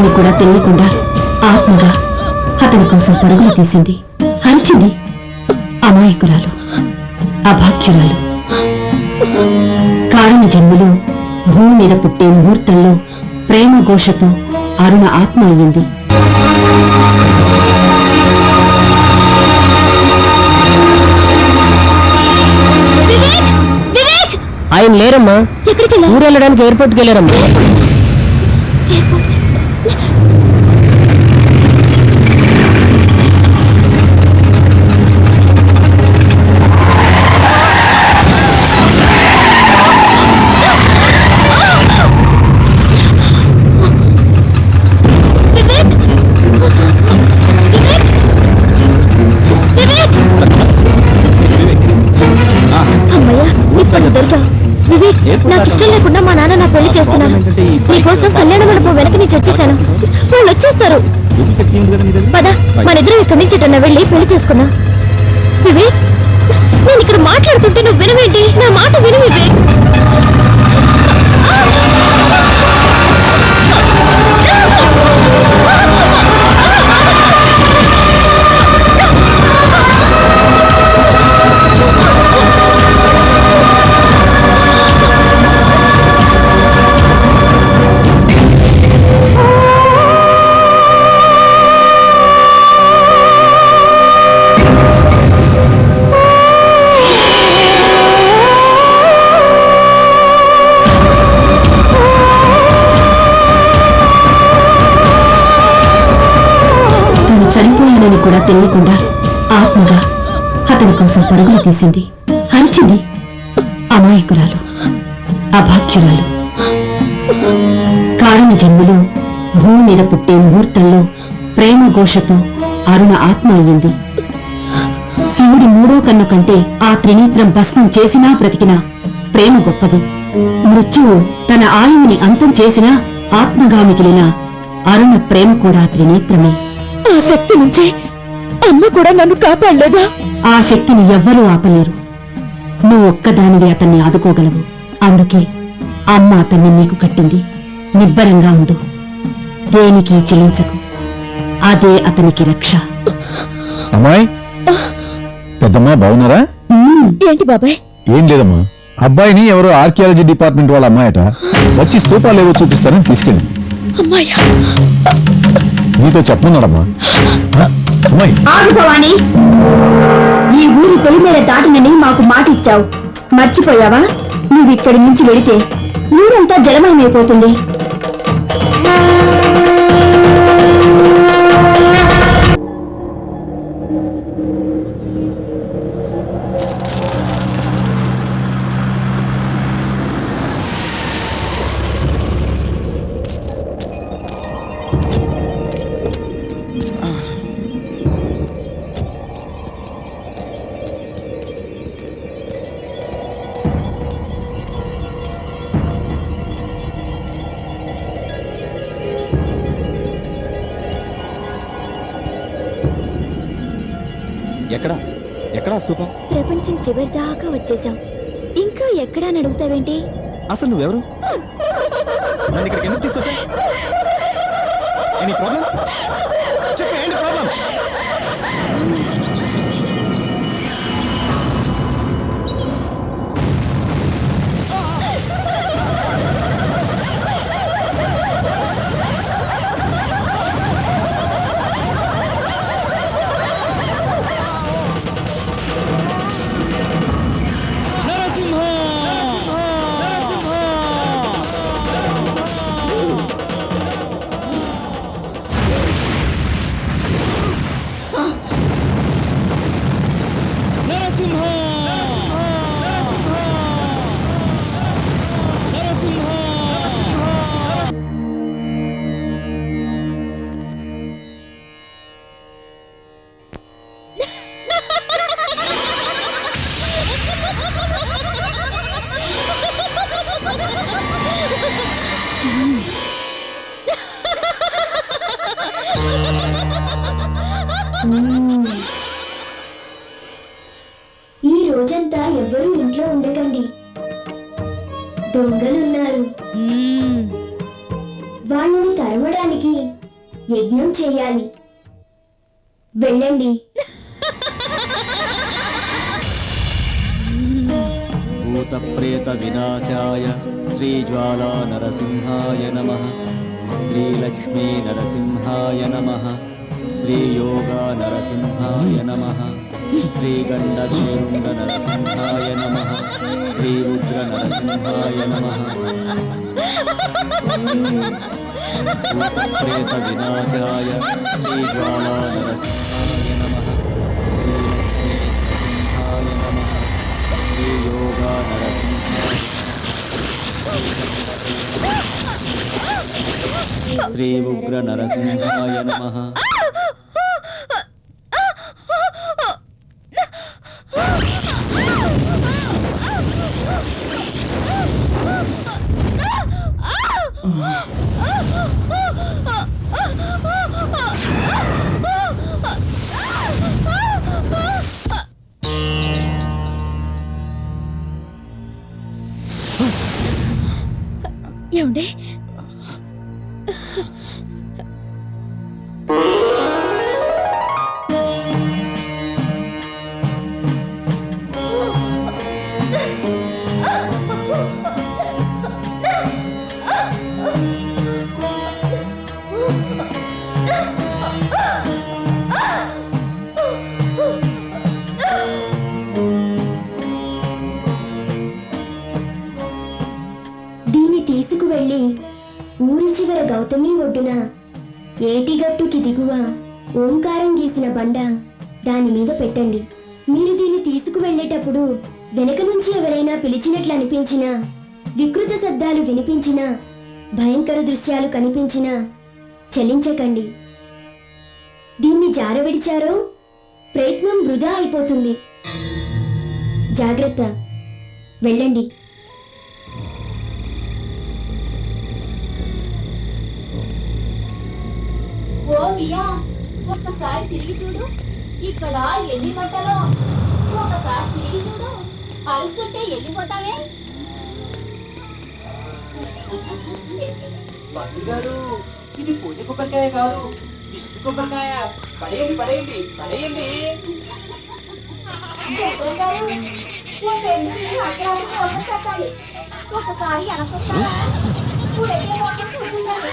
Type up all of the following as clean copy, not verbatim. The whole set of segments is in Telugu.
చనిపోయానని కూడా తెలియకుండా ఆత్మగా అతని కోసం పరుగులు తీసింది, అరిచింది. అమాయకురాలు, అభాగ్యురాలు. కారణ జన్మలో భూమి మీద పుట్టే ముహూర్తంలో ప్రేమ ఘోషతో అరుణ ఆత్మ అయ్యింది. ఆయన లేరమ్మా. ఊరు వెళ్ళడానికి ఎయిర్పోర్ట్కి వెళ్ళారమ్మా. నాకు ఇష్టం లేకుండా మా నాన్న నా పెళ్లి చేస్తున్నాను. నీకోసం కళ్యాణ మండపం వెనక నుంచి వచ్చేసాను. వాళ్ళు వచ్చేస్తారు. పద, మన ఇద్దరం ఇక్కడి నుంచి ఎటన్నా వెళ్ళి పెళ్లి చేసుకున్నా. వివేక్, నేను ఇక్కడ మాట్లాడుతుంటే నువ్వు వినవేంటి? నా మాట విను వివేక్. చనిపోయానని కూడా తెలియకుండా ఆత్మగా అతని కోసం పరుగులు తీసింది, అరిచింది. అమాయకురాలు, అభాగ్యురాలు. కారణ జన్మలో భూమి మీద పుట్టే ముహూర్తంలో ప్రేమ ఘోషతో అరుణ ఆత్మ అయ్యింది. శివుడి మూడో కన్ను కంటే ఆ త్రినేత్రం భస్మం చేసినా బ్రతికినా ప్రేమ గొప్పది. మృత్యువు తన ఆయువుని అంతం చేసినా ఆత్మగా మిగిలిన అరుణ ప్రేమ కూడా త్రినేత్రమే. ఆ శక్తి నుంచి అమ్మ కూడా నన్ను కాపాడలేదా? ఆ శక్తిని ఎవ్వరూ ఆపలేరు. నువ్వు ఒక్కదానివి అతన్ని ఆదుకోగలవు. అందుకే అమ్మ అతన్ని నీకు కట్టింది. నిబ్బరంగా ఉండు, దేనికి చెలించకు. అదే అతనికి రక్ష. అమ్మాయి, పెద్దమ్మా బాగున్నారా? ఏంటి బాబాయ్? ఏం లేదమ్మా, అబ్బాయిని ఎవరో ఆర్కియాలజీ డిపార్ట్మెంట్ వాళ్ళ అమ్మాయట వచ్చి స్తూపాలు ఏవో చూపిస్తారని తీసుకెళ్ళింది. అమ్మాయ్యా, నీతో చెప్పమన్నాడమ్మా. అమ్మాయి, ఆగుకోవాని, ఈ ఊరి పొలిమేర దాటినని మాకు మాట ఇచ్చావు, మర్చిపోయావా? నువ్వు ఇక్కడి నుంచి వెళితే ఊరంతా జలమయమైపోతుంది. ఎక్కడా స్తూపం? ప్రపంచం చివరి దాకా వచ్చేసాం. ఇంకా ఎక్కడా అడుగుతావేంటి? అసలు నువ్వెవరు? నన్ను ఇక్కడికి ఎందుకు తీసుకొచ్చా? Any problem? చెప్పు, ఏంటి ప్రాబ్లం? ఈ రోజంతా ఎవ్వరూ ఇంట్లో ఉండకండి. దొంగలున్నారు. వాళ్ళని తరమడానికి యజ్ఞం చేయాలి. వెళ్ళండి. భూత ప్రేత వినాశాయ శ్రీజ్వాలా నరసింహాయ నమః. శ్రీలక్ష్మీ నరసింహాయ నమః. శ్రీయోగా నరసింహాయ నమః. శ్రీగండభీరుండ నరసింహాయ నమః. శ్రీరుద్ర నరసింహాయ నమః. భూతప్రేత వినాశాయ శ్రీజ్వాలా నరసింహాయ నమః. శ్రీలక్ష్మీ నరసింహాయ నమః. శ్రీయోగా నరసింహాయ శ్రీ ఉగ్ర నరసింహాయ నమః. ఏమండి? దీన్ని తీసుకువెళ్ళి ఊరి చివర గౌతమి ఒడ్డున ఏటిగట్టుకి దిగువ ఓంకారం గీసిన బండ దాని మీద పెట్టండి. మీరు దీన్ని తీసుకువెళ్ళేటప్పుడు వెనక నుంచి ఎవరైనా పిలిచినట్లు అనిపించినా, వికృత శబ్దాలు వినిపించినా, భయంకర దృశ్యాలు కనిపించినా చలించకండి. దీన్ని జారవిడిచారో ప్రయత్నం వృధా అయిపోతుంది. జాగ్రత్త. వెళ్ళండి. ఓ మియా, ఒక్కసారి తిరిగి చూడు. ఇక్కడ ఎన్ని మంటలో. ఒకసారి తిరిగి చూడు. అరుస్తుంటే వెళ్ళిపోతావే. మంత్రి గారు, ఇది పూజ కొబ్బరికాయ కాదు, దిష్టి కొబ్బరికాయ. పడేయండి పడేయండి పడేయండి. చక్రం గారు, ఓ పెళ్లికి అగ్రానికి వంట పెట్టాలి. ఒకసారి వెనకొస్తారా? ఇప్పుడైతే వంట చూసిందండి.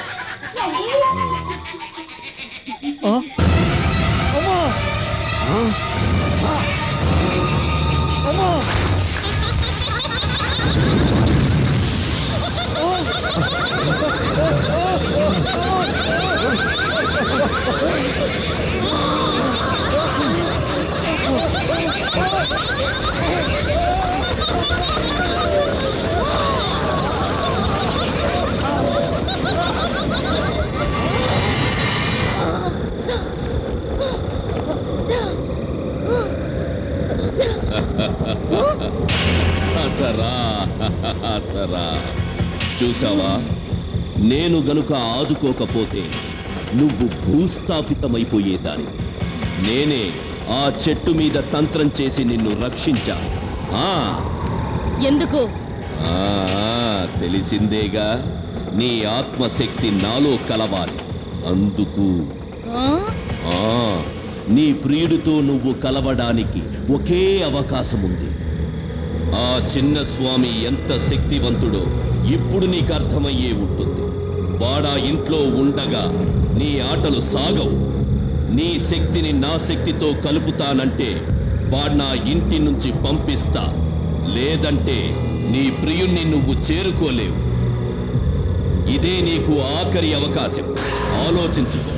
సరా చూసావా, నేను గనుక ఆదుకోకపోతే నువ్వు భూస్థాపితమైపోయేదాన్ని. నేనే ఆ చెట్టు మీద తంత్రం చేసి నిన్ను రక్షించా. ఎందుకు? తెలిసిందేగా, నీ ఆత్మశక్తి నాలో కలవాలి. అందుకు నీ ప్రియుడితో నువ్వు కలవడానికి ఒకే అవకాశం ఉంది. ఆ చిన్న స్వామి ఎంత శక్తివంతుడో ఇప్పుడు నీకు అర్థమయ్యే ఉంటుంది. వాడా ఇంట్లో ఉండగా నీ ఆటలు సాగవు. నీ శక్తిని నా శక్తితో కలుపుతానంటే వాడు నా ఇంటి నుంచి పంపిస్తా. లేదంటే నీ ప్రియుణ్ణి నువ్వు చేరుకోలేవు. ఇదే నీకు ఆఖరి అవకాశం. ఆలోచించుకో.